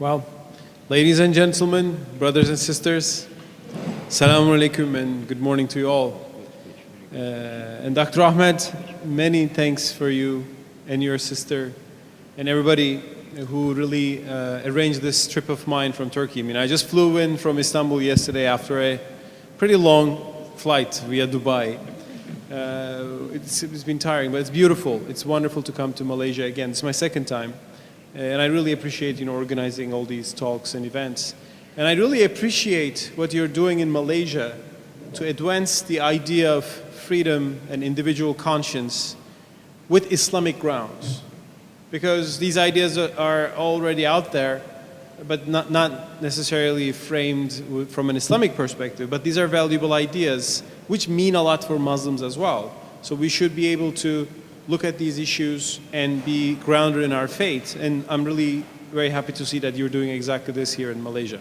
Well, ladies and gentlemen, brothers and sisters, Assalamu alaikum and good morning to you all. And Dr. Ahmed, many thanks for you and your sister and everybody who really arranged this trip of mine from Turkey. I mean, I just flew in from Istanbul yesterday after a pretty long flight via Dubai. It's been tiring, but it's beautiful. It's wonderful to come to Malaysia again. It's my second time. And I really appreciate, organizing all these talks and events. And I really appreciate what you're doing in Malaysia to advance the idea of freedom and individual conscience with Islamic grounds. Because these ideas are already out there, but not necessarily framed from an Islamic perspective. But these are valuable ideas, which mean a lot for Muslims as well. So we should be able to look at these issues and be grounded in our faith. And I'm really very happy to see that you're doing exactly this here in Malaysia.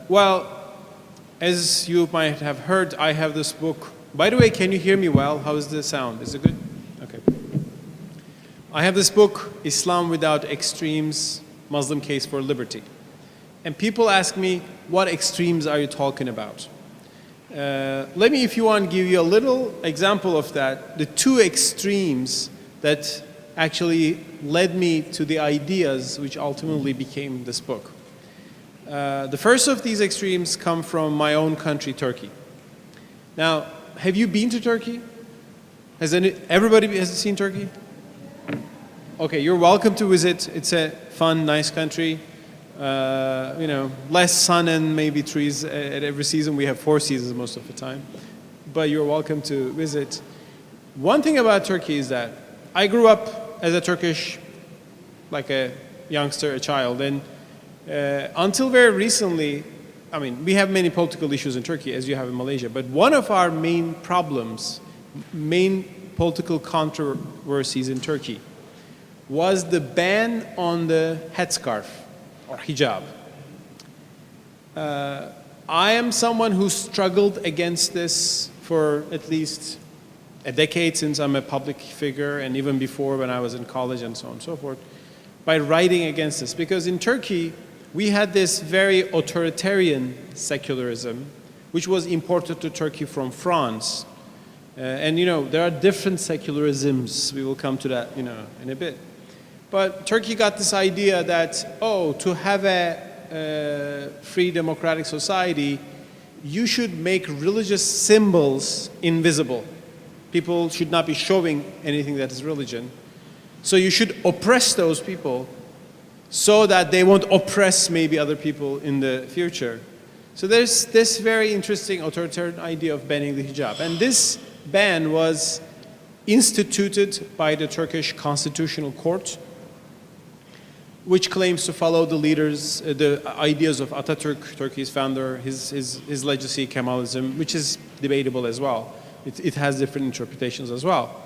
Well, as you might have heard, I have this book. By the way, can you hear me well? How is the sound? Is it good? Okay. I have this book, Islam Without Extremes, Muslim Case for Liberty. And people ask me, what extremes are you talking about? Let me, if you want, give you a little example of that. The two extremes that actually led me to the ideas which ultimately became this book. The first of these extremes come from my own country, Turkey. Now, have you been to Turkey? Everybody has seen Turkey? Okay, you're welcome to visit. It's a fun, nice country. Less sun and maybe trees at every season. We have 4 seasons most of the time. But you're welcome to visit. One thing about Turkey is that I grew up as a Turkish, like a youngster, a child. And until very recently, I mean, we have many political issues in Turkey, as you have in Malaysia. But one of our main problems, main political controversies in Turkey, was the ban on the headscarf, or hijab. I am someone who struggled against this for at least a decade, since I'm a public figure, and even before when I was in college and so on and so forth, by writing against this. Because in Turkey, we had this very authoritarian secularism, which was imported to Turkey from France. And there are different secularisms. We will come to that, in a bit. But Turkey got this idea that, to have a free democratic society, you should make religious symbols invisible. People should not be showing anything that is religion. So you should oppress those people so that they won't oppress maybe other people in the future. So there's this very interesting authoritarian idea of banning the hijab. And this ban was instituted by the Turkish Constitutional Court, which claims to follow the ideas of Atatürk, Turkey's founder, his legacy, Kemalism, which is debatable as well. It has different interpretations as well.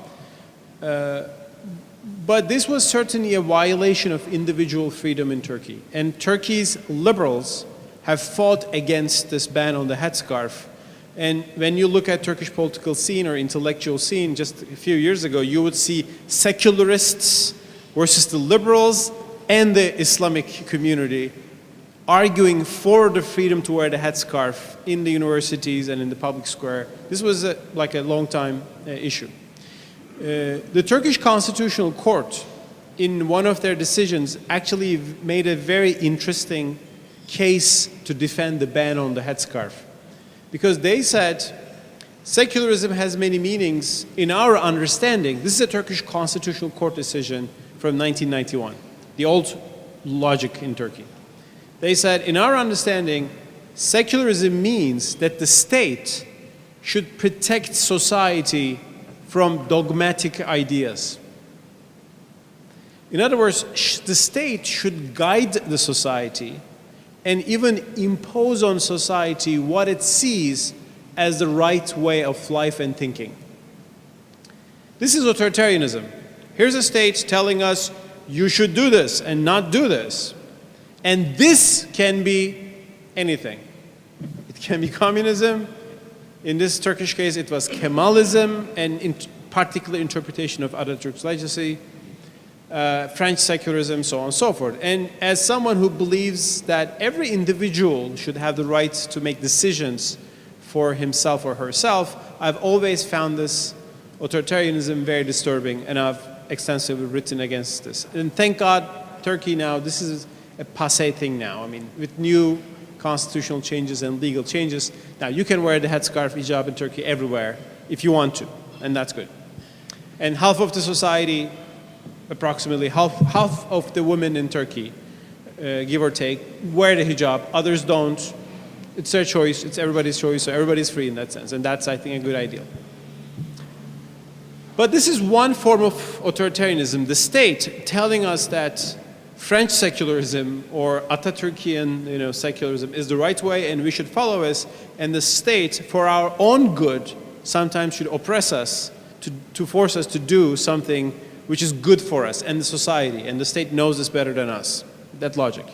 But this was certainly a violation of individual freedom in Turkey. And Turkey's liberals have fought against this ban on the headscarf. And when you look at Turkish political scene or intellectual scene just a few years ago, you would see secularists versus the liberals and the Islamic community arguing for the freedom to wear the headscarf in the universities and in the public square. This was like a long time issue. The Turkish Constitutional Court, in one of their decisions, actually made a very interesting case to defend the ban on the headscarf. Because they said, secularism has many meanings in our understanding. This is a Turkish Constitutional Court decision from 1991. The old logic in Turkey. They said, in our understanding, secularism means that the state should protect society from dogmatic ideas. In other words, the state should guide the society and even impose on society what it sees as the right way of life and thinking. This is authoritarianism. Here's a state telling us, you should do this and not do this. And this can be anything. It can be communism. In this Turkish case, it was Kemalism, and in particular interpretation of Atatürk's legacy. French secularism, so on and so forth. And as someone who believes that every individual should have the right to make decisions for himself or herself, I've always found this authoritarianism very disturbing, and I've extensively written against this. And thank God, Turkey now, this is a passé thing now. I mean, with new constitutional changes and legal changes, now you can wear the headscarf, hijab in Turkey everywhere if you want to, and that's good. And half of the society, approximately half of the women in Turkey, give or take, wear the hijab. Others don't. It's their choice. It's everybody's choice. So everybody's free in that sense. And that's, I think, a good ideal. But this is one form of authoritarianism. The state telling us that French secularism or Atatürkian, secularism is the right way and we should follow it. And the state, for our own good, sometimes should oppress us to force us to do something which is good for us and the society, and the state knows this better than us. That logic.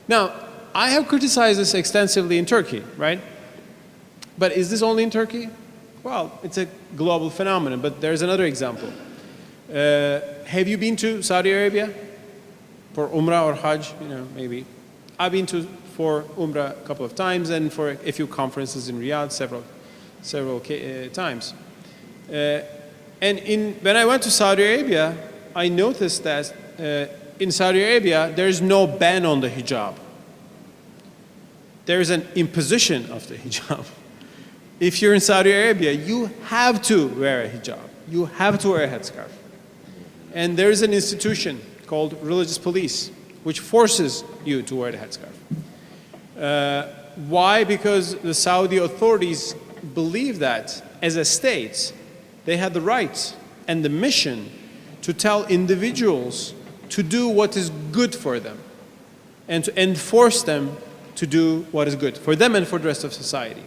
Now, I have criticized this extensively in Turkey, right? But is this only in Turkey? Well, it's a global phenomenon, but there's another example. Have you been to Saudi Arabia for Umrah or Hajj? Maybe. I've been for Umrah a couple of times and for a few conferences in Riyadh several times. And when I went to Saudi Arabia, I noticed that in Saudi Arabia, there's no ban on the hijab. There's an imposition of the hijab. If you're in Saudi Arabia, you have to wear a hijab. You have to wear a headscarf. And there is an institution called religious police, which forces you to wear the headscarf. Why? Because the Saudi authorities believe that, as a state, they had the right and the mission to tell individuals to do what is good for them and to enforce them to do what is good for them and for the rest of society.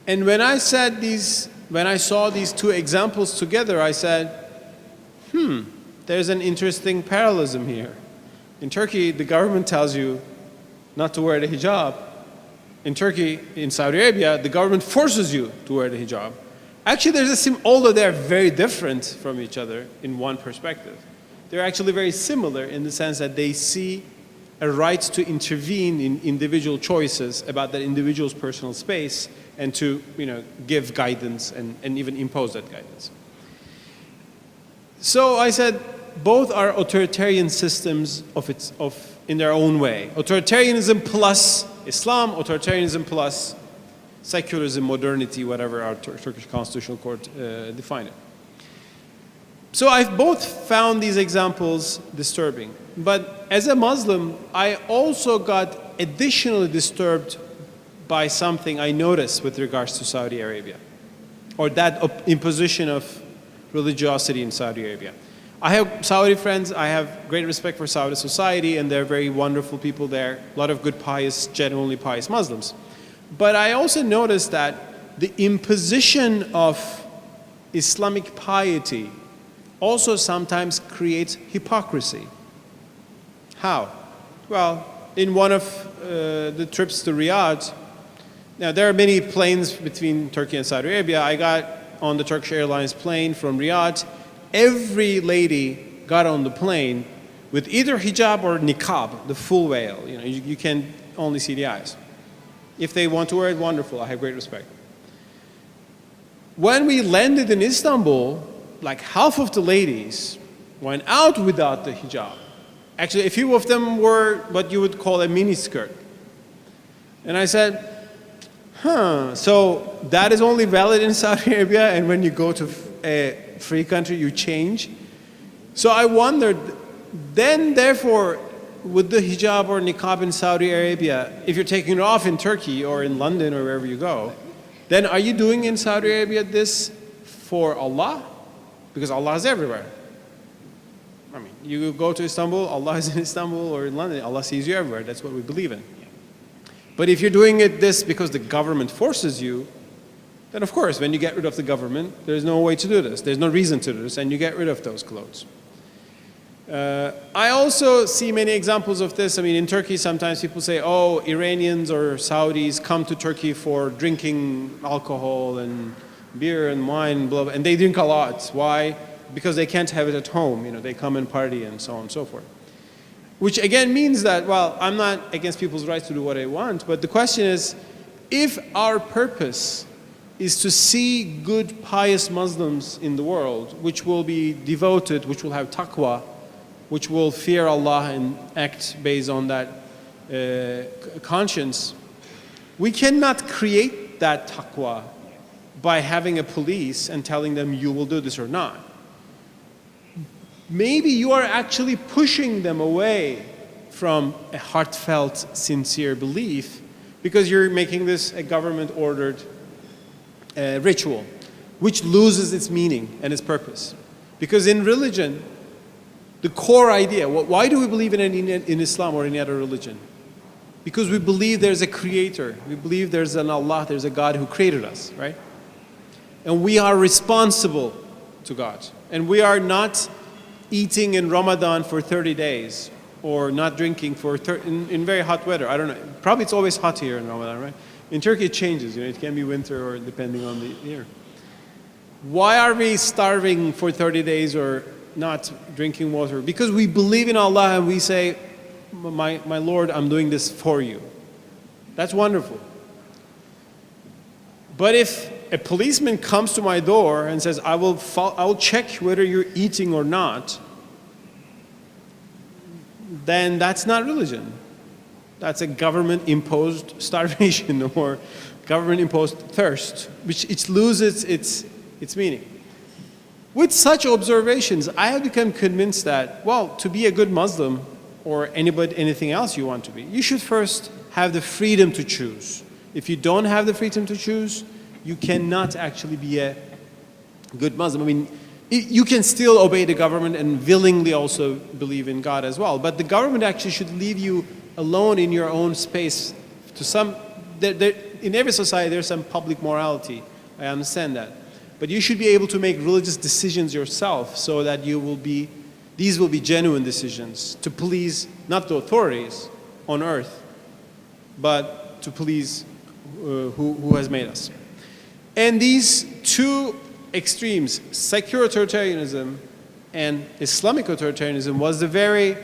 And when I saw these two examples together, I said, there's an interesting parallelism here. In Turkey, the government tells you not to wear the hijab. In Turkey, in Saudi Arabia, the government forces you to wear the hijab. Actually, although they're very different from each other in one perspective, they're actually very similar in the sense that they see a right to intervene in individual choices about that individual's personal space and to give guidance and even impose that guidance. So I said both are authoritarian systems in their own way. Authoritarianism plus Islam, authoritarianism plus secularism, modernity, whatever our Turkish Constitutional Court defined it. So I've both found these examples disturbing. But as a Muslim, I also got additionally disturbed by something I noticed with regards to Saudi Arabia, or that imposition of religiosity in Saudi Arabia. I have Saudi friends. I have great respect for Saudi society, and they're very wonderful people there. A lot of good, pious, genuinely pious Muslims. But I also noticed that the imposition of Islamic piety also sometimes creates hypocrisy. How? Well, in one of the trips to Riyadh, now there are many planes between Turkey and Saudi Arabia. I got on the Turkish Airlines plane from Riyadh. Every lady got on the plane with either hijab or niqab, the full veil. You can only see the eyes. If they want to wear it, wonderful. I have great respect. When we landed in Istanbul, like half of the ladies went out without the hijab. Actually, a few of them were what you would call a mini skirt. And I said, so that is only valid in Saudi Arabia, and when you go to a free country, you change? So I wondered, then therefore, with the hijab or niqab in Saudi Arabia, if you're taking it off in Turkey or in London or wherever you go, then are you doing in Saudi Arabia this for Allah? Because Allah is everywhere. I mean, you go to Istanbul, Allah is in Istanbul or in London, Allah sees you everywhere. That's what we believe in. But if you're doing this because the government forces you, then of course, when you get rid of the government, there's no way to do this. There's no reason to do this, and you get rid of those clothes. I also see many examples of this. I mean, in Turkey, sometimes people say, oh, Iranians or Saudis come to Turkey for drinking alcohol and beer and wine, blah, blah, and they drink a lot. Why? because they can't have it at home. You know, they come and party and so on and so forth. Which again means that, well, I'm not against people's rights to do what they want, but the question is, if our purpose is to see good, pious Muslims in the world, which will be devoted, which will have taqwa, which will fear Allah and act based on that conscience, we cannot create that taqwa by having a police and telling them you will do this or not. Maybe you are actually pushing them away from a heartfelt, sincere belief because you're making this a government-ordered ritual, which loses its meaning and its purpose. Because in religion, the core idea, why do we believe in Islam or any other religion? Because we believe there's a creator. We believe there's an Allah, there's a God who created us, right? And we are responsible to God. And we are not eating in Ramadan for 30 days or not drinking for in very hot weather. I don't know. Probably it's always hot here in Ramadan, right? In Turkey it changes. You know, it can be winter or depending on the year. Why are we starving for 30 days or not drinking water? Because we believe in Allah and we say, my Lord, I'm doing this for you. That's wonderful. But if a policeman comes to my door and says, I will check whether you're eating or not, then that's not religion. That's a government-imposed starvation or government-imposed thirst, which it loses its meaning. With such observations, I have become convinced that, well, to be a good Muslim or anything else you want to be, you should first have the freedom to choose. If you don't have the freedom to choose, you cannot actually be a good Muslim. I mean, you can still obey the government and willingly also believe in God as well, but the government actually should leave you alone in your own space. In every society there's some public morality, I understand that. But you should be able to make religious decisions yourself so that these will be genuine decisions to please not the authorities on earth, but to please who has made us. And these two extremes, secular authoritarianism and Islamic authoritarianism, was the very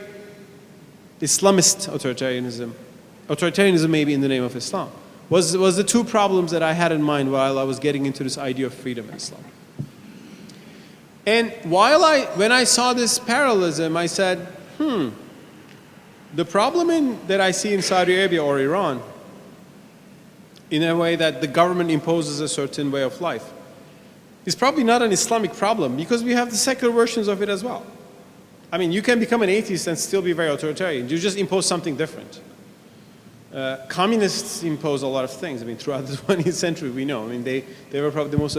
Islamist authoritarianism. Authoritarianism maybe in the name of Islam. Was the two problems that I had in mind while I was getting into this idea of freedom in Islam. And when I saw this parallelism, I said, the problem that I see in Saudi Arabia or Iran, in a way that the government imposes a certain way of life, is probably not an Islamic problem because we have the secular versions of it as well. I mean, you can become an atheist and still be very authoritarian. You just impose something different. Communists impose a lot of things. I mean, throughout the 20th century, we know. I mean, they were probably the most...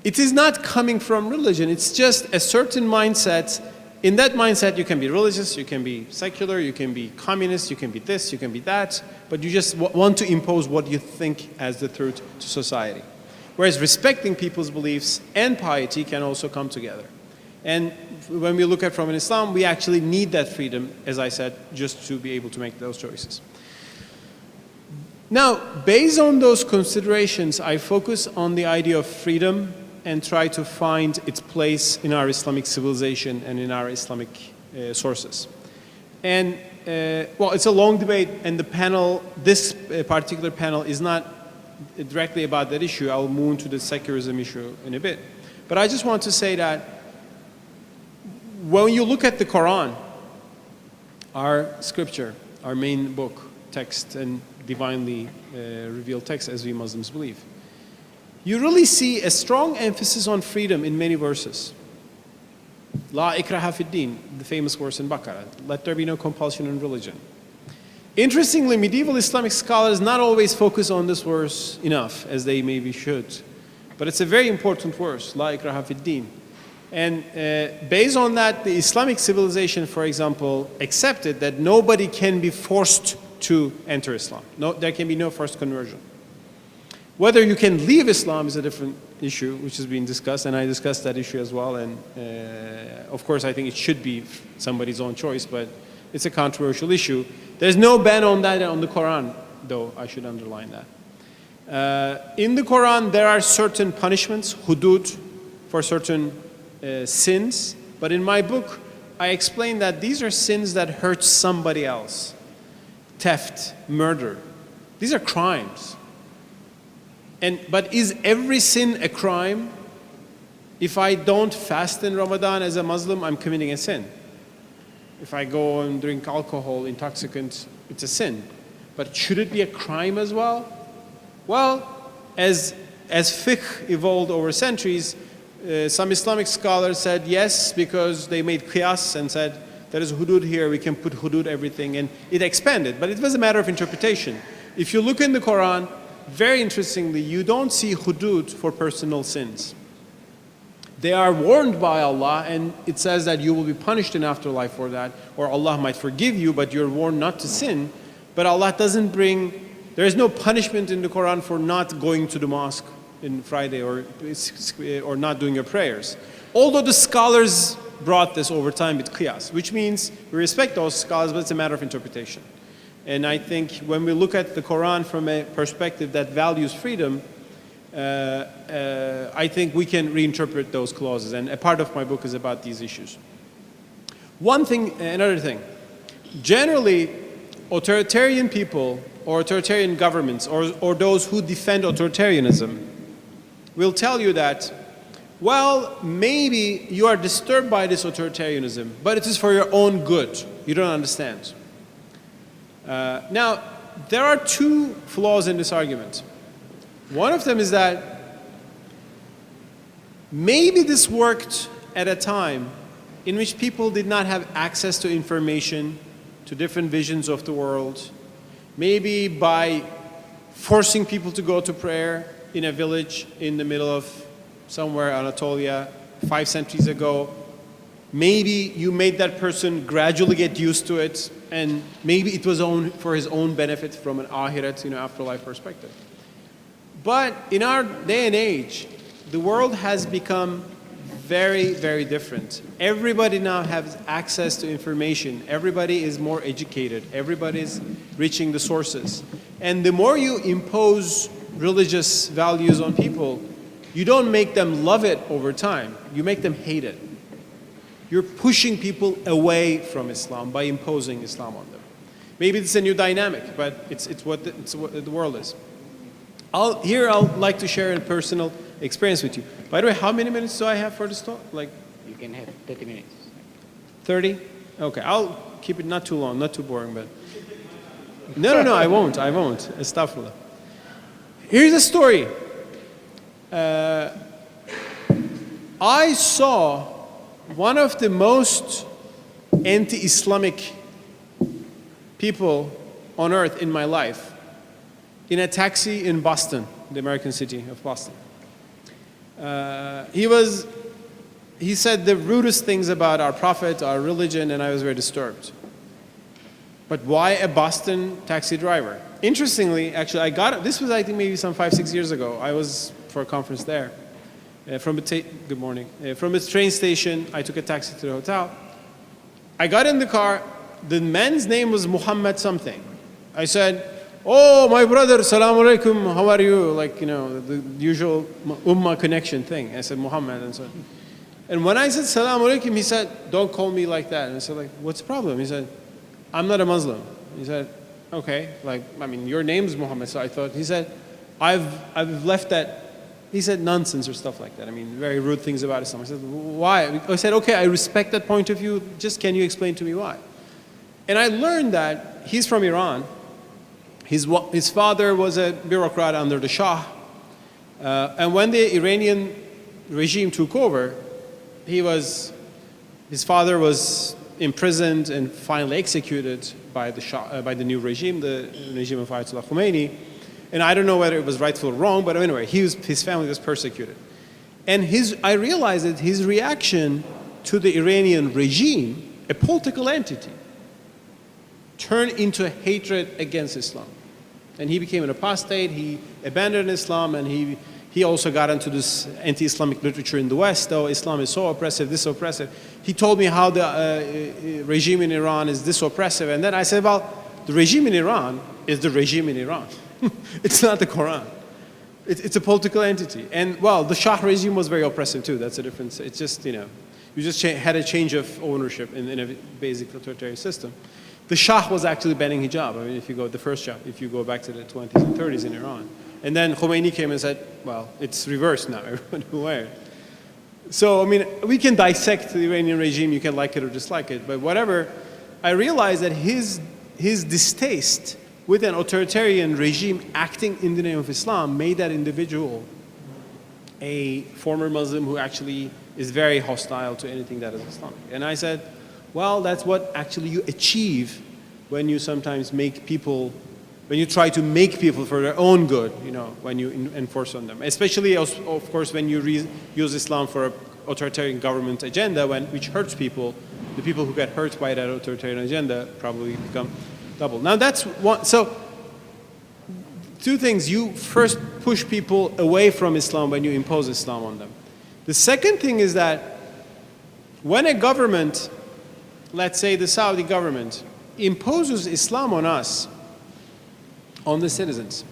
It is not coming from religion. It's just a certain mindset. In that mindset, you can be religious, you can be secular, you can be communist, you can be this, you can be that, but you just want to impose what you think as the truth to society. Whereas respecting people's beliefs and piety can also come together. And when we look at from in Islam, we actually need that freedom, as I said, just to be able to make those choices. Now, based on those considerations, I focus on the idea of freedom and try to find its place in our Islamic civilization and in our Islamic sources. And, well, it's a long debate, and the panel, this particular panel, is not directly about that issue. I'll move to the secularism issue in a bit. But I just want to say that when you look at the Quran, our scripture, our main book, text, and divinely revealed text, as we Muslims believe, you really see a strong emphasis on freedom in many verses. La ikraha fid din, the famous verse in Baqarah, let there be no compulsion in religion. Interestingly, medieval Islamic scholars not always focus on this verse enough, as they maybe should. But it's a very important verse, La ikraha fid din. And based on that, the Islamic civilization, for example, accepted that nobody can be forced to enter Islam. No, there can be no forced conversion. Whether you can leave Islam is a different issue, which is being discussed, and I discussed that issue as well. And of course, I think it should be somebody's own choice, but it's a controversial issue. There's no ban on that on the Quran, though, I should underline that. In the Quran, there are certain punishments, hudud, for certain sins, but in my book, I explain that these are sins that hurt somebody else. Theft, murder. These are crimes. But is every sin a crime? If I don't fast in Ramadan as a Muslim, I'm committing a sin. If I go and drink alcohol, intoxicants, it's a sin. But should it be a crime as well? Well, as fiqh evolved over centuries, some Islamic scholars said yes, because they made qiyas and said, there is hudud here, we can put hudud everything, and it expanded. But it was a matter of interpretation. If you look in the Quran, very interestingly, you don't see hudud for personal sins. They are warned by Allah, and it says that you will be punished in afterlife for that, or Allah might forgive you, but you're warned not to sin. But Allah doesn't bring, there is no punishment in the Quran for not going to the mosque in Friday or not doing your prayers. Although the scholars brought this over time with qiyas, which means we respect those scholars, but it's a matter of interpretation. And I think when we look at the Quran from a perspective that values freedom, I think we can reinterpret those clauses, and a part of my book is about these issues. Another thing, generally authoritarian people or authoritarian governments or those who defend authoritarianism will tell you that, well, maybe you are disturbed by this authoritarianism, but it is for your own good. You don't understand. Now, there are two flaws in this argument. One of them is that maybe this worked at a time in which people did not have access to information, to different visions of the world. Maybe by forcing people to go to prayer in a village in the middle of somewhere Anatolia 5 centuries ago, maybe you made that person gradually get used to it, and maybe it was for his own benefit from an akhirat, afterlife perspective. But in our day and age, the world has become very, very different. Everybody now has access to information. Everybody is more educated. Everybody is reaching the sources. And the more you impose religious values on people, you don't make them love it over time. You make them hate it. You're pushing people away from Islam by imposing Islam on them. Maybe it's a new dynamic, but it's what the world is. I'd like to share a personal experience with you. By the way, how many minutes do I have for this talk? You can have 30 minutes. 30? Okay, I'll keep it not too long, not too boring, but... No, I won't. Astaghfirullah. Here's a story. I saw one of the most anti-Islamic people on earth in my life in a taxi in Boston, the American city of Boston. He said the rudest things about our prophet, our religion, and I was very disturbed. But why a Boston taxi driver? Interestingly, actually, this was I think maybe some 5-6 years ago. I was for a conference there. Good morning. From the train station, I took a taxi to the hotel. I got in the car. The man's name was Muhammad something. I said, "Oh, my brother, salam alaikum, how are you?" The usual ummah connection thing. I said, Muhammad, and when I said salam alaikum, he said, "Don't call me like that." And I said, "What's the problem?" He said, "I'm not a Muslim." He said, "Okay, your name's Muhammad." So I thought, he said, I've left that. He said nonsense or stuff like that. Very rude things about Islam. I said, "Why?" I said, "Okay, I respect that point of view. Just can you explain to me why?" And I learned that he's from Iran. His father was a bureaucrat under the Shah. And when the Iranian regime took over, his father was imprisoned and finally executed by the Shah, by the new regime, the regime of Ayatollah Khomeini. And I don't know whether it was rightful or wrong, but anyway, his family was persecuted. And I realized that his reaction to the Iranian regime, a political entity, turned into hatred against Islam. And he became an apostate, he abandoned Islam, and he also got into this anti-Islamic literature in the West. Oh, Islam is so oppressive, this oppressive. He told me how the regime in Iran is this oppressive. And then I said, well, the regime in Iran is the regime in Iran. It's not the Quran. It's a political entity. And, well, the Shah regime was very oppressive, too. That's a difference. It's just, you know, you just had a change of ownership in a basic authoritarian system. The Shah was actually banning hijab. I mean, if you go, the first Shah, if you go back to the 20s and 30s in Iran. And then Khomeini came and said, well, it's reversed now. Everyone will wear it. So, I mean, we can dissect the Iranian regime. You can like it or dislike it. But whatever, I realized that his distaste with an authoritarian regime acting in the name of Islam made that individual a former Muslim who actually is very hostile to anything that is Islamic. And I said, well, that's what actually you achieve when you sometimes make people, when you try to make people for their own good, you know, when you enforce on them. Especially, of course, when you use Islam for an authoritarian government agenda, which hurts people. The people who get hurt by that authoritarian agenda probably become double. Now that's one, so two things. You first push people away from Islam when you impose Islam on them. The second thing is that when a government, let's say the Saudi government, imposes Islam on us, on the citizens,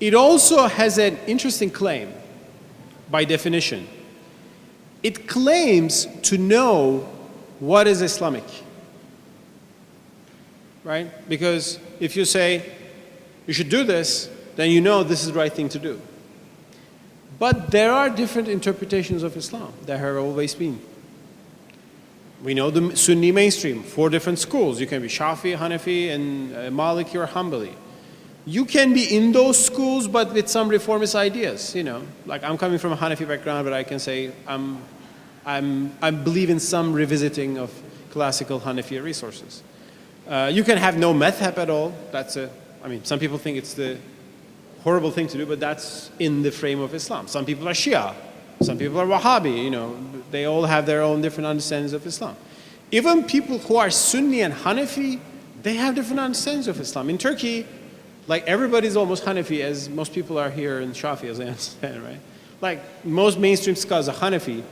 it also has an interesting claim by definition. It claims to know what is Islamic. Right? Because if you say you should do this, then you know this is the right thing to do. But there are different interpretations of Islam. There have always been. We know the Sunni mainstream, 4 different schools. You can be Shafi, Hanafi, and Maliki or Hanbali. You can be in those schools, but with some reformist ideas. You know, like I'm coming from a Hanafi background, but I can say I believe in some revisiting of classical Hanafi resources. You can have no madhab at all. I mean, some people think it's the horrible thing to do, but that's in the frame of Islam. Some people are Shia. Some people are Wahhabi. You know, they all have their own different understandings of Islam. Even people who are Sunni and Hanafi, they have different understandings of Islam. In Turkey, like everybody's almost Hanafi, as most people are here in Shafi, as I understand, right? Like most mainstream scholars are Hanafi.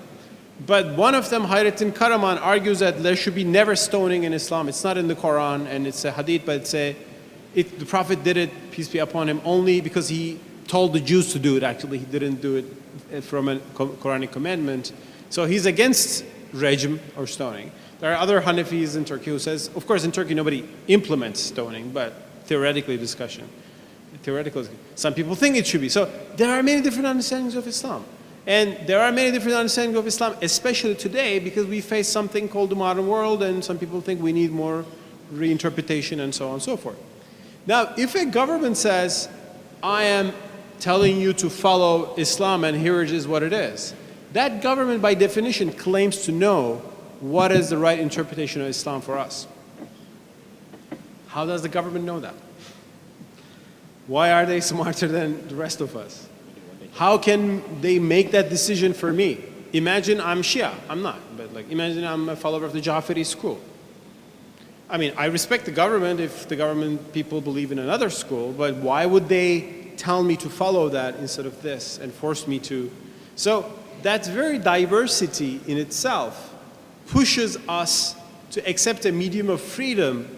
But one of them, Hayrettin Karaman, argues that there should be never stoning in Islam. It's not in the Quran, and it's a hadith, but the Prophet did it, peace be upon him, only because he told the Jews to do it, actually. He didn't do it from a Quranic commandment. So he's against rajm or stoning. There are other Hanafis in Turkey who says, of course in Turkey nobody implements stoning, but theoretically discussion. Some people think it should be. So there are many different understandings of Islam. And there are many different understandings of Islam, especially today, because we face something called the modern world, and some people think we need more reinterpretation and so on and so forth. Now, if a government says, I am telling you to follow Islam and here it is what it is, that government by definition claims to know what is the right interpretation of Islam for us. How does the government know that? Why are they smarter than the rest of us? How can they make that decision for me? Imagine I'm Shia. I'm not, but like imagine I'm a follower of the Jafari school. I mean, I respect the government if the government people believe in another school, but why would they tell me to follow that instead of this and force me to? So that very diversity in itself pushes us to accept a medium of freedom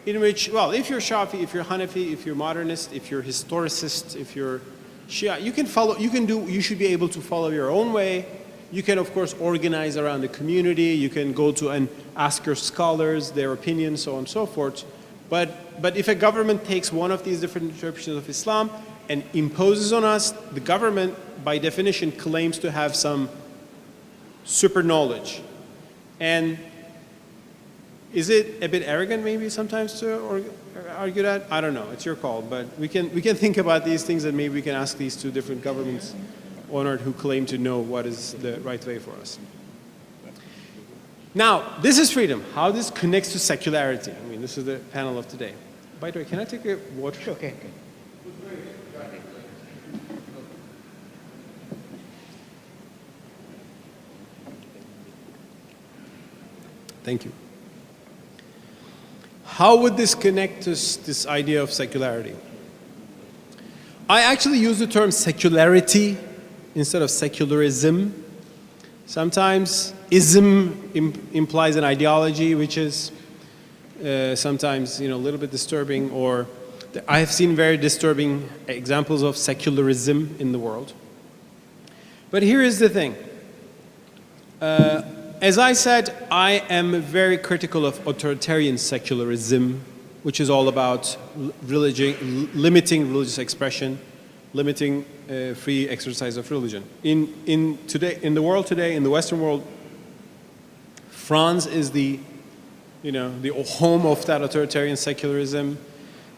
in which, well, if you're Shafi, if you're Hanafi, if you're modernist, if you're historicist, if you're Shia, you should be able to follow your own way. You can, of course, organize around the community. You can go to and ask your scholars their opinions, so on and so forth. But if a government takes one of these different interpretations of Islam and imposes on us, the government, by definition, claims to have some super knowledge. And is it a bit arrogant, maybe, sometimes to argue that? I don't know. It's your call. But we can think about these things, and maybe we can ask these 2 different governments on earth who claim to know what is the right way for us. Now, this is freedom. How this connects to secularity. I mean, this is the panel of today. By the way, can I take a water? Okay. Thank you. How would this connect to this idea of secularity? I actually use the term secularity instead of secularism. Sometimes ism implies an ideology which is sometimes a little bit disturbing, or I have seen very disturbing examples of secularism in the world. But here is the thing. As I said, I am very critical of authoritarian secularism, which is all about limiting religious expression, limiting free exercise of religion. In the world today, in the Western world, France is the home of that authoritarian secularism.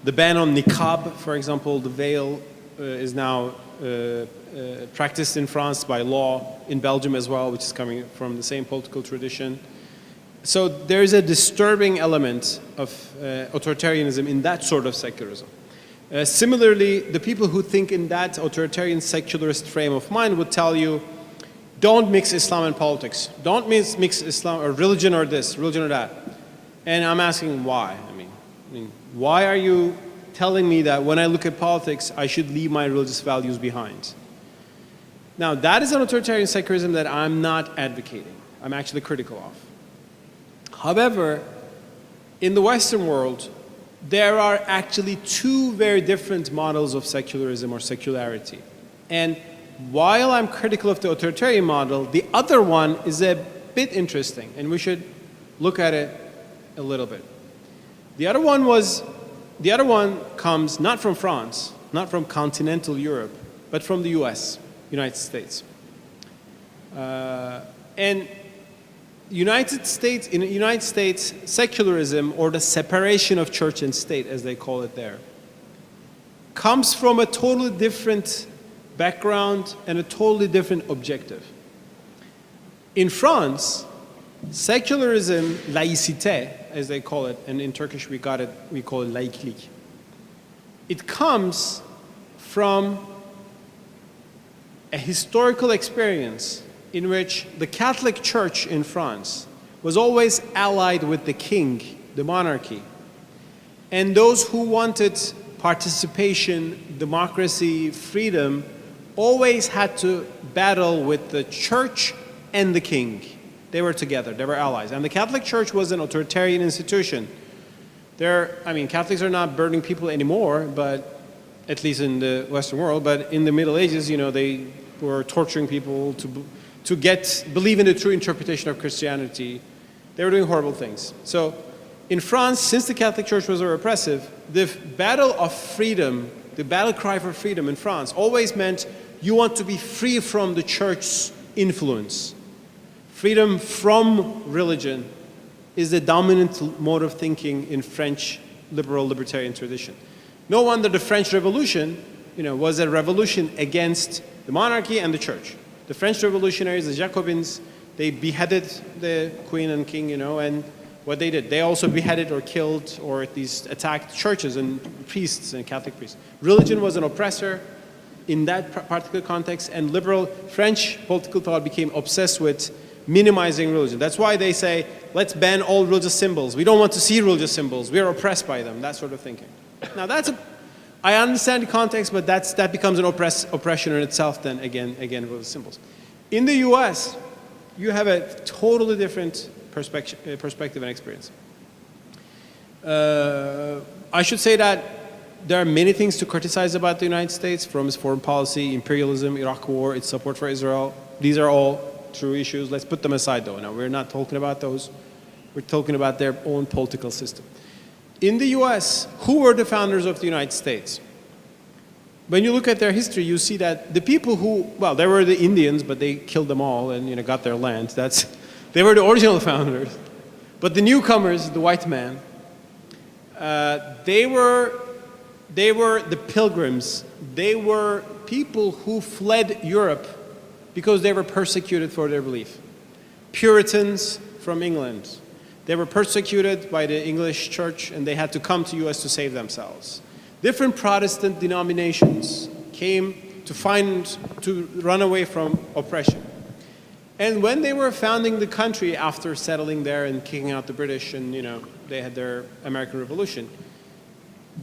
The ban on niqab, for example, the veil, is now practiced in France by law, in Belgium as well, which is coming from the same political tradition. So there is a disturbing element of authoritarianism in that sort of secularism. Similarly, the people who think in that authoritarian secularist frame of mind would tell you, don't mix Islam and politics. Don't mix Islam or religion or this, religion or that. And I'm asking why? I mean, why are you telling me that when I look at politics, I should leave my religious values behind? Now, that is an authoritarian secularism that I'm not advocating. I'm actually critical of. However, in the Western world, there are actually two very different models of secularism or secularity. And while I'm critical of the authoritarian model, the other one is a bit interesting, and we should look at it a little bit. The other one comes not from France, not from continental Europe, but from the US, United States. And in the United States, secularism, or the separation of church and state, as they call it there, comes from a totally different background and a totally different objective. In France, secularism, laïcité, as they call it, and in Turkish we call it laiklik. It comes from a historical experience in which the Catholic Church in France was always allied with the king, the monarchy. And those who wanted participation, democracy, freedom, always had to battle with the church and the king. They were together, they were allies. And the Catholic Church was an authoritarian institution. Catholics are not burning people anymore, but at least in the Western world, but in the Middle Ages, they were torturing people to believe in the true interpretation of Christianity. They were doing horrible things. So in France, since the Catholic Church was very oppressive, the battle of freedom, the battle cry for freedom in France always meant you want to be free from the church's influence. Freedom from religion is the dominant mode of thinking in French liberal libertarian tradition. No wonder the French Revolution, was a revolution against the monarchy and the church. The French revolutionaries, the Jacobins, they beheaded the queen and king, and what they did, they also beheaded or killed or at least attacked churches and priests and Catholic priests. Religion was an oppressor in that particular context, and liberal French political thought became obsessed with minimizing religion. That's why they say, let's ban all religious symbols. We don't want to see religious symbols. We are oppressed by them, that sort of thinking. Now I understand the context, but that becomes an oppression in itself then, again, religious symbols. In the US, you have a totally different perspective and experience. I should say that there are many things to criticize about the United States, from its foreign policy, imperialism, Iraq war, its support for Israel. These are all true issues. Let's put them aside, though. Now, we're not talking about those. We're talking about their own political system. In the US, who were the founders of the United States? When you look at their history, you see that the people they were the Indians, but they killed them all and got their land. They were the original founders. But the newcomers, the white man, they were the pilgrims. They were people who fled Europe because they were persecuted for their belief. Puritans from England. They were persecuted by the English church, and they had to come to US to save themselves. Different Protestant denominations came to run away from oppression. And when they were founding the country after settling there and kicking out the British, and they had their American Revolution,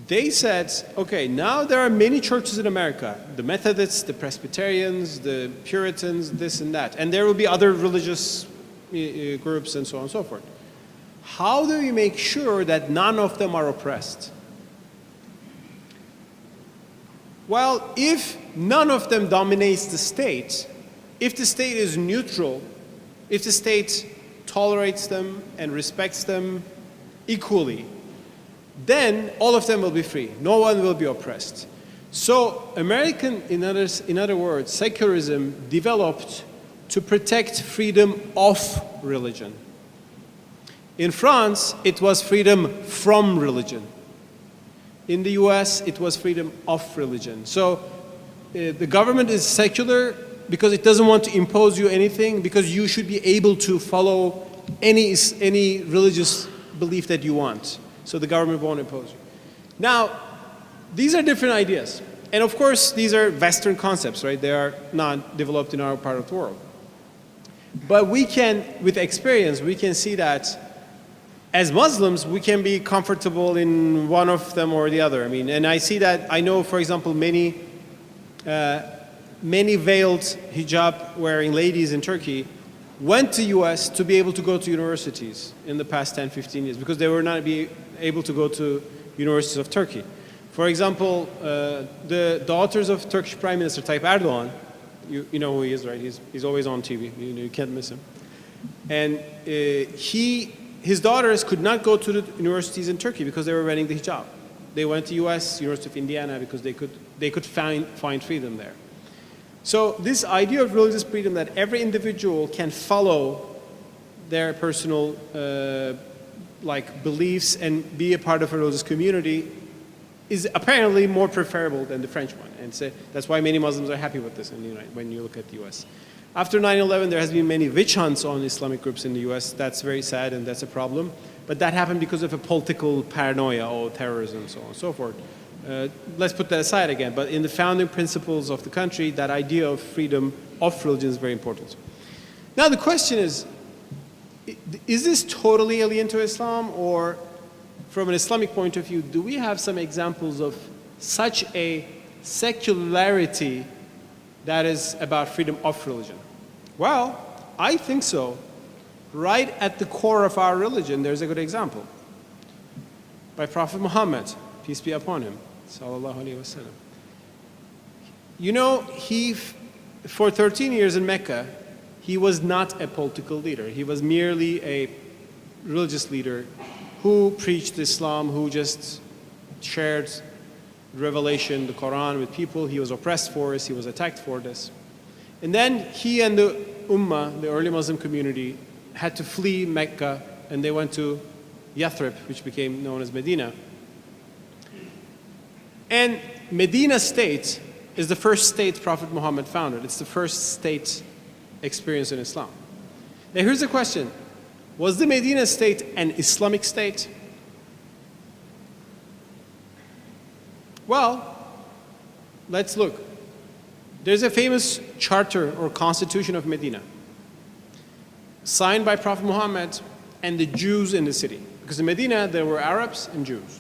they said, okay, now there are many churches in America, the Methodists, the Presbyterians, the Puritans, this and that, and there will be other religious groups and so on and so forth. How do we make sure that none of them are oppressed? Well, if none of them dominates the state, if the state is neutral, if the state tolerates them and respects them equally, then all of them will be free. No one will be oppressed. So in other words, secularism developed to protect freedom of religion. In France, it was freedom from religion. In the US, it was freedom of religion. So the government is secular because it doesn't want to impose you anything, because you should be able to follow any religious belief that you want. So the government won't impose you. Now, these are different ideas. And of course, these are Western concepts, right? They are not developed in our part of the world. But we can, with experience, we can see that as Muslims, we can be comfortable in one of them or the other. I mean, and I see that, I know, for example, many veiled hijab-wearing ladies in Turkey went to US to be able to go to universities in the past 10, 15 years, because they were not able to go to universities of Turkey. For example, the daughters of Turkish Prime Minister Tayyip Erdogan, you know who he is, right? He's always on TV. You can't miss him. And his daughters could not go to the universities in Turkey because they were wearing the hijab. They went to US, University of Indiana, because they could find freedom there. So this idea of religious freedom, that every individual can follow their personal beliefs and be a part of a religious community, is apparently more preferable than the French one. And so that's why many Muslims are happy with this in the when you look at the US. After 9/11, there has been many witch hunts on Islamic groups in the US. That's very sad, and that's a problem. But that happened because of a political paranoia or terrorism, so on and so forth. Let's put that aside again. But in the founding principles of the country, that idea of freedom of religion is very important. Now the question is this totally alien to Islam, or from an Islamic point of view, do we have some examples of such a secularity that is about freedom of religion? Well, I think so. Right at the core of our religion, there's a good example. By Prophet Muhammad, peace be upon him, sallallahu alaihi wasallam. You know, for 13 years in Mecca, he was not a political leader. He was merely a religious leader who preached Islam, who just shared revelation, the Quran with people. He was oppressed for this, he was attacked for this. And then he and the Ummah, the early Muslim community, had to flee Mecca, and they went to Yathrib, which became known as Medina. And Medina state is the first state Prophet Muhammad founded. It's the first state experience in Islam. Now here's the question. Was the Medina state an Islamic state? Well, let's look. There's a famous charter or constitution of Medina, signed by Prophet Muhammad and the Jews in the city. Because in Medina, there were Arabs and Jews.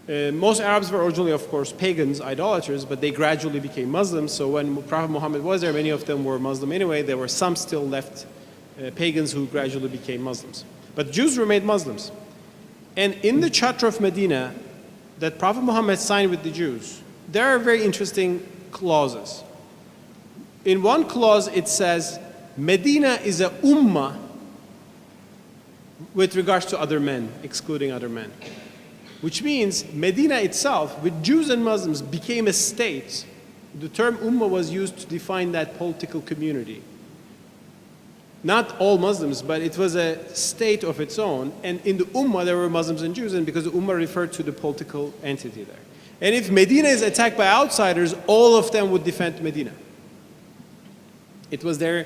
Most Arabs were originally, of course, pagans, idolaters, but they gradually became Muslims. So when Prophet Muhammad was there, many of them were Muslim anyway. There were some still left pagans who gradually became Muslims. But Jews remained Muslims. And in the Charter of Medina that Prophet Muhammad signed with the Jews, there are very interesting clauses. In one clause it says, Medina is a ummah with regards to other men, excluding other men. Which means Medina itself, with Jews and Muslims, became a state. The term ummah was used to define that political community. Not all Muslims, but it was a state of its own. And in the Ummah, there were Muslims and Jews, and because the Ummah referred to the political entity there. And if Medina is attacked by outsiders, all of them would defend Medina. It was a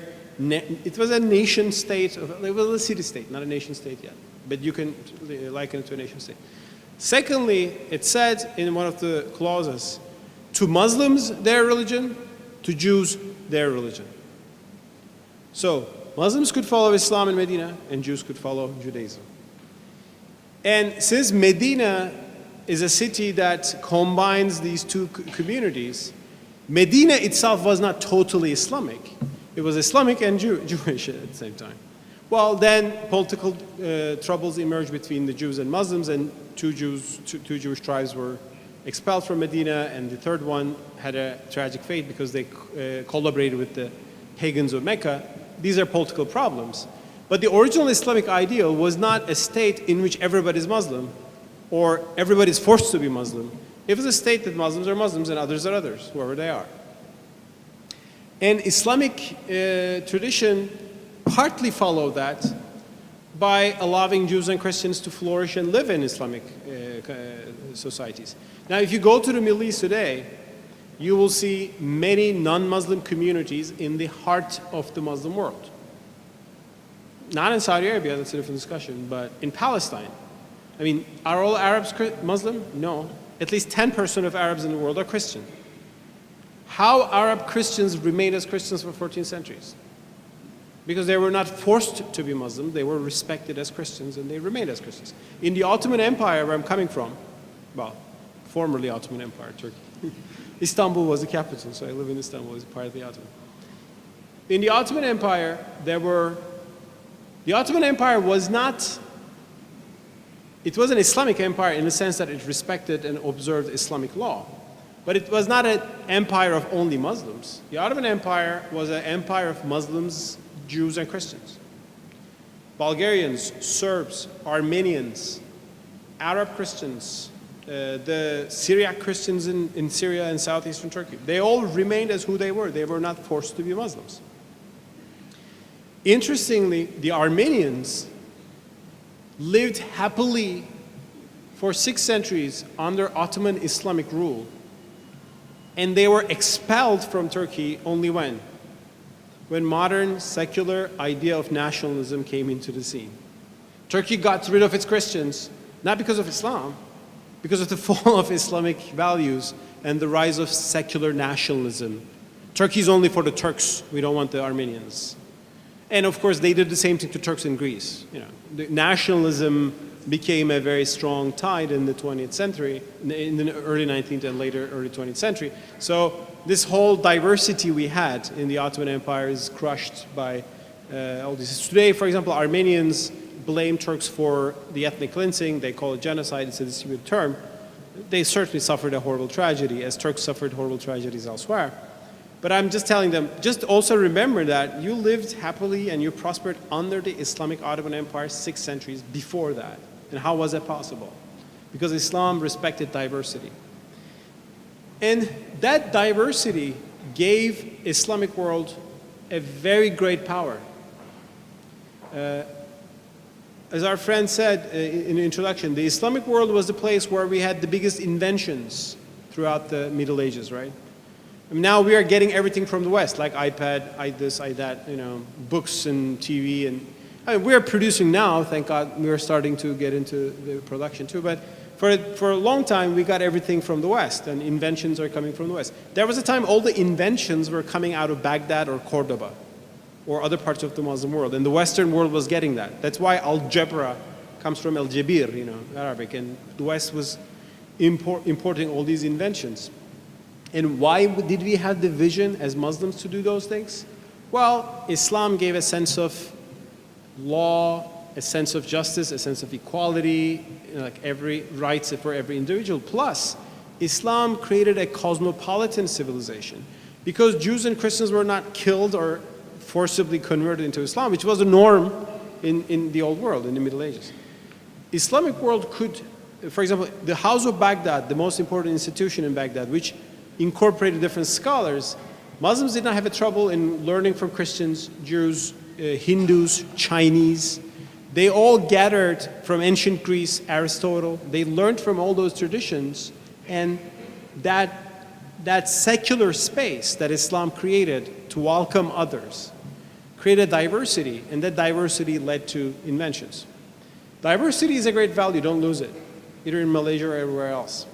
nation state, it was a city state, not a nation state yet. But you can liken it to a nation state. Secondly, it said in one of the clauses, to Muslims, their religion, to Jews, their religion. So, Muslims could follow Islam in Medina, and Jews could follow Judaism. And since Medina is a city that combines these two communities, Medina itself was not totally Islamic. It was Islamic and Jewish at the same time. Well, then political troubles emerged between the Jews and Muslims, and two Jewish tribes were expelled from Medina, and the third one had a tragic fate because they collaborated with the pagans of Mecca. These are political problems. But the original Islamic ideal was not a state in which everybody is Muslim or everybody is forced to be Muslim. It was a state that Muslims are Muslims and others are others, whoever they are. And Islamic tradition partly followed that by allowing Jews and Christians to flourish and live in Islamic societies. Now, if you go to the Middle East today, you will see many non-Muslim communities in the heart of the Muslim world. Not in Saudi Arabia, that's a different discussion, but in Palestine. I mean, are all Arabs Muslim? No. At least 10% of Arabs in the world are Christian. How Arab Christians remained as Christians for 14 centuries? Because they were not forced to be Muslim, they were respected as Christians and they remained as Christians. In the Ottoman Empire, where I'm coming from, well, formerly Ottoman Empire, Turkey. Istanbul was the capital, so I live in Istanbul as part of the Ottoman. In the Ottoman Empire, the Ottoman Empire was not, it was an Islamic empire in the sense that it respected and observed Islamic law. But it was not an empire of only Muslims. The Ottoman Empire was an empire of Muslims, Jews, and Christians. Bulgarians, Serbs, Armenians, Arab Christians, the Syriac Christians in Syria and southeastern Turkey. They all remained as who they were. They were not forced to be Muslims. Interestingly, the Armenians lived happily for 6 centuries under Ottoman Islamic rule. And they were expelled from Turkey only when? When modern secular idea of nationalism came into the scene. Turkey got rid of its Christians, not because of Islam, because of the fall of Islamic values and the rise of secular nationalism. Turkey is only for the Turks, we don't want the Armenians. And of course, they did the same thing to Turks in Greece. You know, the nationalism became a very strong tide in the 20th century, in the early 19th and later early 20th century. So this whole diversity we had in the Ottoman Empire is crushed by all this. Today, for example, Armenians blame Turks for the ethnic cleansing. They call it genocide. It's a distributed term. They certainly suffered a horrible tragedy, as Turks suffered horrible tragedies elsewhere. But I'm just telling them, just also remember that you lived happily and you prospered under the Islamic Ottoman Empire 6 centuries before that. And how was that possible? Because Islam respected diversity. And that diversity gave Islamic world a very great power. As our friend said in the introduction, the Islamic world was the place where we had the biggest inventions throughout the Middle Ages, right? I mean, now we are getting everything from the West, like iPad, this, that, you know, books and TV. And I mean, we are producing now, thank God, we are starting to get into the production too. But for a long time, we got everything from the West, and inventions are coming from the West. There was a time all the inventions were coming out of Baghdad or Cordoba or other parts of the Muslim world, and the Western world was getting that. That's why algebra comes from al-Jabir, you know, Arabic, and the West was importing all these inventions. And why did we have the vision as Muslims to do those things? Well, Islam gave a sense of law, a sense of justice, a sense of equality, like every rights for every individual. Plus, Islam created a cosmopolitan civilization because Jews and Christians were not killed or forcibly converted into Islam, which was a norm in the old world, in the Middle Ages. Islamic world could, for example, the House of Baghdad, the most important institution in Baghdad, which incorporated different scholars, Muslims did not have a trouble in learning from Christians, Jews, Hindus, Chinese. They all gathered from ancient Greece, Aristotle. They learned from all those traditions, and that secular space that Islam created to welcome others created diversity, and that diversity led to inventions. Diversity is a great value, don't lose it, either in Malaysia or everywhere else.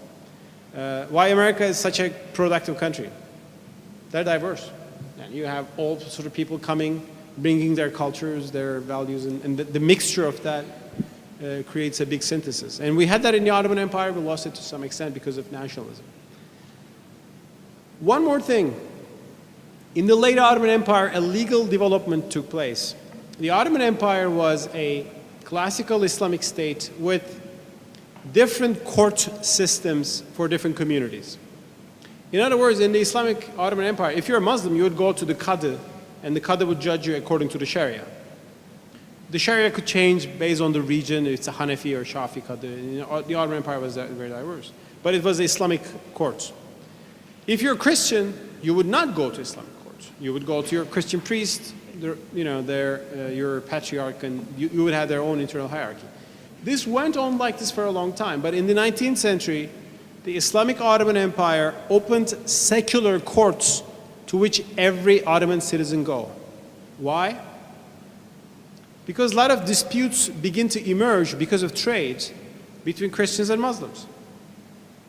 Why America is such a productive country? They're diverse. And you have all sort of people coming, bringing their cultures, their values, and the mixture of that creates a big synthesis. And we had that in the Ottoman Empire. We lost it to some extent because of nationalism. One more thing. In the late Ottoman Empire, a legal development took place. The Ottoman Empire was a classical Islamic state with different court systems for different communities. In other words, in the Islamic Ottoman Empire, if you're a Muslim, you would go to the Qadi, and the Qadi would judge you according to the Sharia. The Sharia could change based on the region, if it's a Hanafi or Shafi Qadi. The Ottoman Empire was very diverse. But it was the Islamic courts. If you're a Christian, you would not go to Islamic courts. You would go to your Christian priest, your patriarch, and you would have their own internal hierarchy. This went on like this for a long time. But in the 19th century, the Islamic Ottoman Empire opened secular courts to which every Ottoman citizen go. Why? Because a lot of disputes begin to emerge because of trade between Christians and Muslims.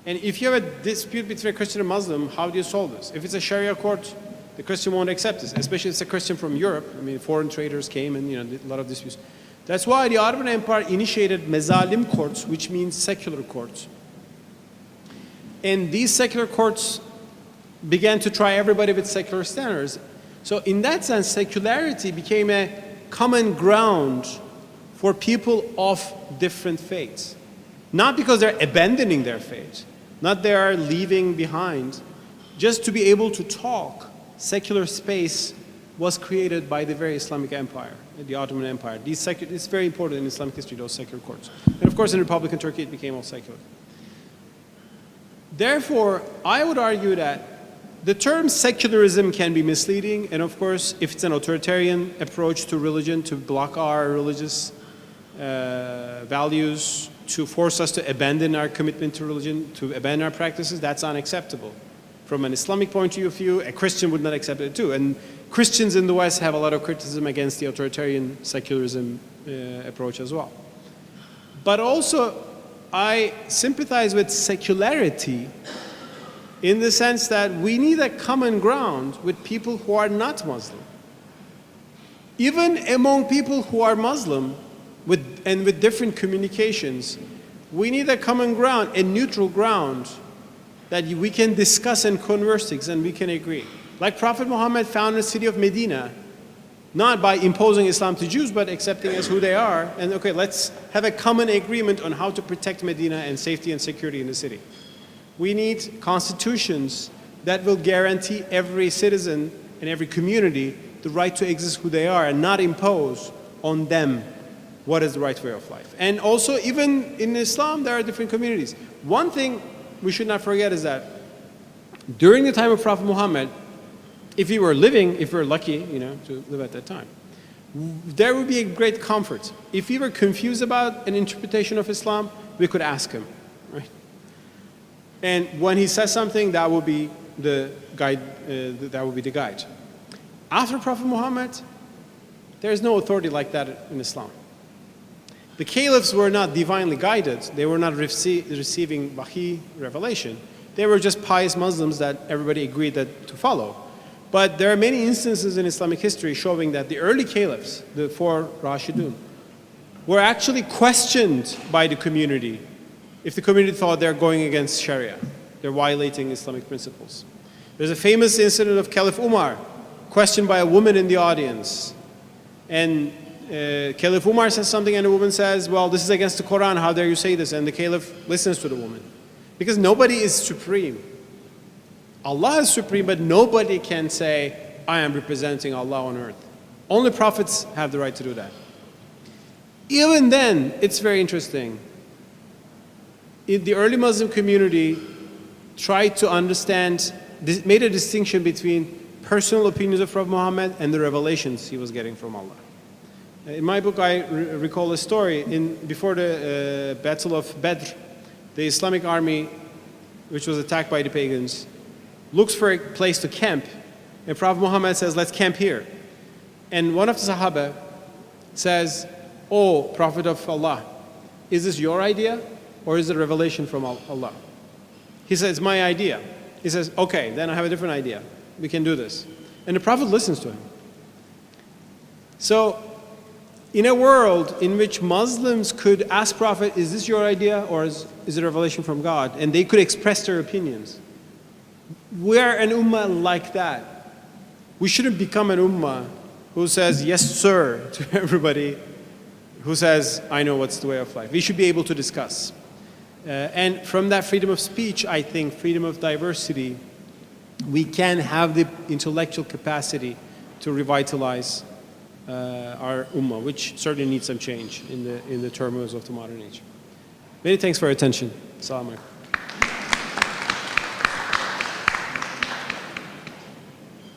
And if you have a dispute between a Christian and Muslim, how do you solve this? If it's a Sharia court, the Christian won't accept this, especially if it's a Christian from Europe. I mean, foreign traders came and a lot of disputes. That's why the Ottoman Empire initiated mezalim courts, which means secular courts. And these secular courts began to try everybody with secular standards. So in that sense, secularity became a common ground for people of different faiths. Not because they're abandoning their faith, not they are leaving behind. Just to be able to talk, secular space was created by the very Islamic Empire, the Ottoman Empire. It's very important in Islamic history, those secular courts. And of course in Republican Turkey it became all secular. Therefore, I would argue that the term secularism can be misleading, and of course, if it's an authoritarian approach to religion to block our religious values, to force us to abandon our commitment to religion, to abandon our practices, that's unacceptable. From an Islamic point of view, a Christian would not accept it too. And Christians in the West have a lot of criticism against the authoritarian secularism approach as well. But also, I sympathize with secularity in the sense that we need a common ground with people who are not Muslim. Even among people who are Muslim with different communications, we need a common ground, a neutral ground that we can discuss and converse things and we can agree. Like Prophet Muhammad founded the city of Medina, not by imposing Islam to Jews, but accepting as who they are. And okay, let's have a common agreement on how to protect Medina and safety and security in the city. We need constitutions that will guarantee every citizen and every community the right to exist who they are and not impose on them what is the right way of life. And also, even in Islam, there are different communities. One thing we should not forget is that during the time of Prophet Muhammad, if we were living, if we were lucky, to live at that time, there would be a great comfort. If we were confused about an interpretation of Islam, we could ask him, right? And when he says something, that would be the guide. After Prophet Muhammad, there is no authority like that in Islam. The caliphs were not divinely guided. They were not receiving wahi revelation. They were just pious Muslims that everybody agreed to follow. But there are many instances in Islamic history showing that the early caliphs, the four Rashidun, were actually questioned by the community if the community thought they're going against Sharia. They're violating Islamic principles. There's a famous incident of Caliph Umar, questioned by a woman in the audience. And Caliph Umar says something and the woman says, well, this is against the Quran, how dare you say this? And the Caliph listens to the woman. Because nobody is supreme. Allah is supreme, but nobody can say, I am representing Allah on earth. Only prophets have the right to do that. Even then, it's very interesting. The early Muslim community tried to understand, made a distinction between personal opinions of Prophet Muhammad and the revelations he was getting from Allah. In my book, I recall a story. Before the Battle of Badr, the Islamic army, which was attacked by the pagans, looks for a place to camp. And Prophet Muhammad says, let's camp here. And one of the Sahaba says, oh, Prophet of Allah, is this your idea or is it a revelation from Allah? He says, it's my idea. He says, okay, then I have a different idea. We can do this. And the Prophet listens to him. So, in a world in which Muslims could ask Prophet, is this your idea or is it a revelation from God? And they could express their opinions. We're an ummah like that. We shouldn't become an ummah who says, yes, sir, to everybody, who says, I know what's the way of life. We should be able to discuss. And from that freedom of speech, I think freedom of diversity, we can have the intellectual capacity to revitalize our ummah, which certainly needs some change in the turmoils of the modern age. Many thanks for your attention. Assalamu alaikum.